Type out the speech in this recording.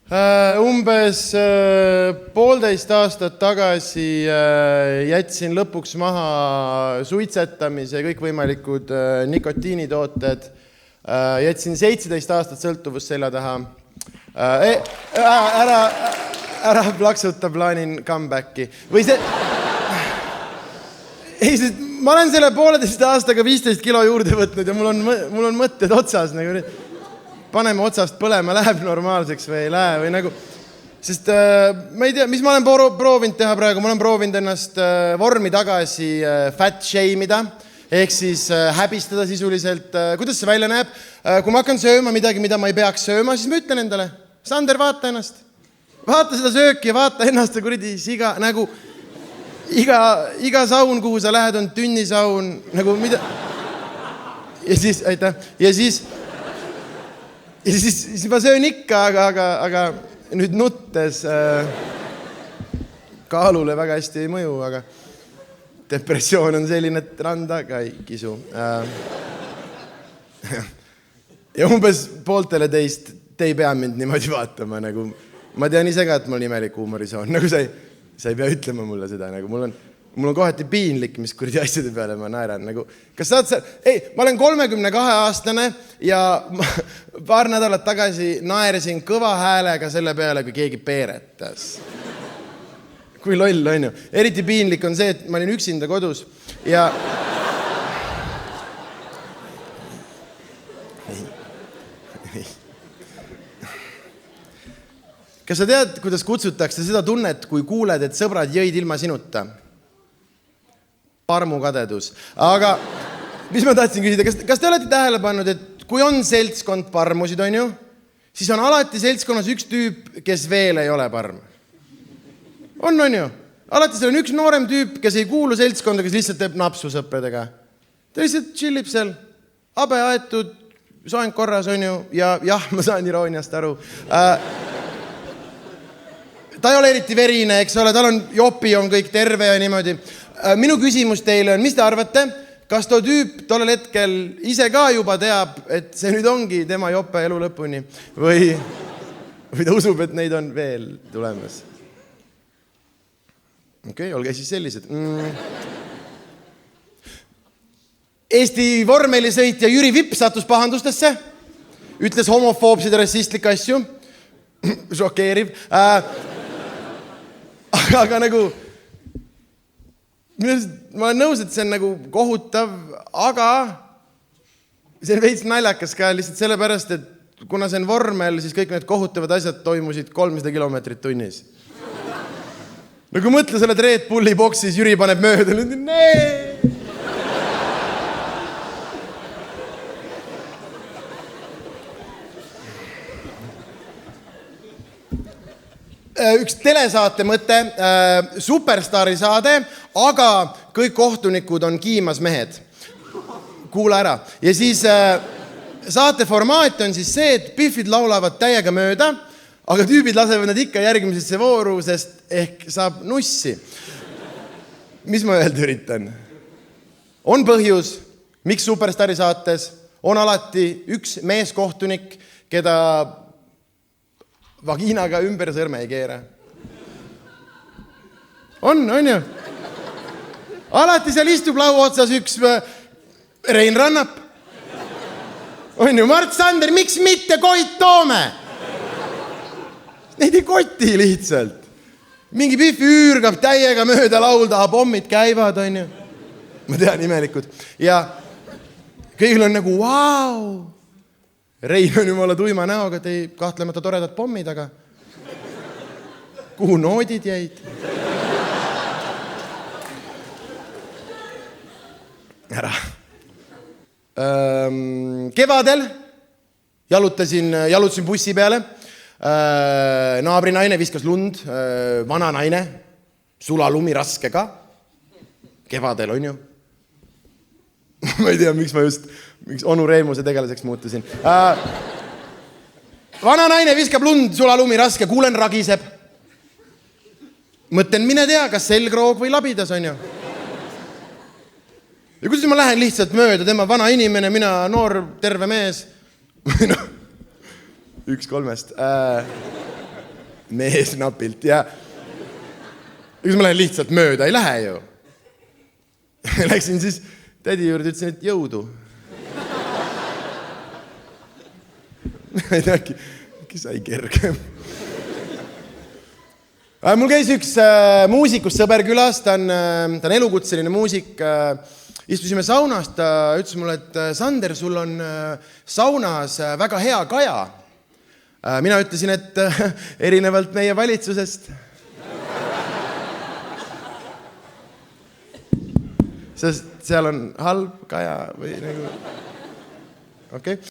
Umbes 1,5 aastat tagasi jätsin lõpuks maha suitsetamise ja kõikvõimalikud nikotiinitooted. Jätsin 17 aastat sõltuvust selja taha. Ära plaksuta, plaanin comebacki. Või see... Ei, sest ma olen selle 1,5 aastaga 15 kilo juurde võtnud ja mul on mõtted otsas. Nagu paneme otsast põlema, läheb normaalseks või ei lähe või nagu... Sest ma ei tea, mis ma olen proovinud teha praegu. Ma olen proovinud ennast vormi tagasi fat shame'ida, ehk siis häbistada sisuliselt. Kuidas see välja näeb? Kui ma hakkan sööma midagi, mida ma ei peaks sööma, siis ma ütlen endale, Sander, vaata ennast. Vaata seda sööki ja vaata ennast ja kuradi siga, nagu iga saun, kuhu sa lähed, on tünnisaun, nagu mida... Ja siis, aitäh, ja siis ma söön ikka, aga nüüd nuttes kaalule väga hästi ei mõju, aga depressioon on selline, et randa ka ei kisu. Ja umbes pooltele teist, te ei pea mind niimoodi vaatama, nagu ma tean ise ka, et mul imelik huumorisoon, nagu sa ei pea ütlema mulle seda, nagu mul on kohati piinlik, mis kuradi asjade peale ma naeran. Nagu, kas saad seal... Ei, ma olen 32-aastane ja paar nädalat tagasi naersin kõva häälega selle peale, kui keegi peeretas. Kui loll on ju. Eriti piinlik on see, et ma olin üksinda kodus ja... Kas sa tead, kuidas kutsutakse seda tunnet, kui kuuled, et sõbrad jõid ilma sinuta? Parmukadedus. Aga mis ma tahtsin küsida, kas te olete tähele pannud, et kui on seltskond parmusid, on ju, siis on alati seltskonnas üks tüüp, kes veel ei ole parm. On ju? Alati seal on üks noorem tüüp, kes ei kuulu seltskonda, kes lihtsalt teeb napsu sõpradega. Ta lihtsalt chillib seal, abe aetud, soeng korras, on ju, ja jah, ma saan irooniast aru. Ta ei ole eriti verine, eks ole, tal on jopi, on kõik terve ja niimoodi. Minu küsimus teile on, mis te arvate, kas too tüüp tollel hetkel ise ka juba teab, et see nüüd ongi tema jope elu lõpuni või ta usub, et neid on veel tulemas? Okei, olge siis sellised. Eesti vormelisõitja Jüri Vipp sattus pahandustesse, ütles homofoobsid ja rassistlik asju. Šokeeriv. Aga nagu, ma olen nõus, et see on nagu kohutav, aga see on veits naljakas ka lihtsalt sellepärast, et kuna see on vormel, siis kõik need kohutavad asjad toimusid 300 kilomeetrit tunnis. Nagu mõtle, sa oled Red Bulli boksis, Jüri paneb mööda, nee! Üks telesaate mõte, Superstaari saade, aga kõik kohtunikud on kiimas mehed. Kuula ära. Ja siis saate formaat on siis see, et Biffid laulavad täiega mööda, aga tüübid lasevad nad ikka järgmisesse vooru, sest ehk saab nussi. Mis ma öelda üritan? On põhjus, miks Superstaari saates on alati üks meeskohtunik, keda vagiinaga ümber sõrme ei keera. On ju? Alati seal istub lau otsas üks Rein Rannap. On ju, Mart Sander, miks mitte Koit Toome? Neid ei koti lihtsalt. Mingi Biffi üürgab täiega mööda laulda, pommid käivad, on ju. Ma tean, imelikud. Ja kõigil on nagu, vau! Rein on jumala tuima näoga, tei kahtlemata toredad pommid, aga kuhu noodid jäid? Ära. Kevadel jalutasin bussi peale. Naabrinaine viskas lund, vana naine, sulalumi raske ka. Kevadel on ju. Ma ei tea, miks onu Reemuse tegelaseks muutusin. Vana naine viskab lund, sulalumi raske, kuulen ragiseb. Mõtlen, mine tea, kas selgroog või labidas on ju. Ja kuidas ma lähen lihtsalt mööda, tema vana inimene, mina noor terve mees. 1 3. mees napilt ja ega ma lähen lihtsalt mööda, ei lähe ju. Läksin siis tädi juurde, ütlesin, et jõudu. Äkki sai kergem. Mul käis üks muusikust sõber külas, ta on elukutseline muusik. Istusime saunas, ta ütles mulle, et Sander, sul on saunas väga hea kaja. Mina ütlesin, et erinevalt meie valitsusest. Sest seal on halb kaja või nagu... Okei.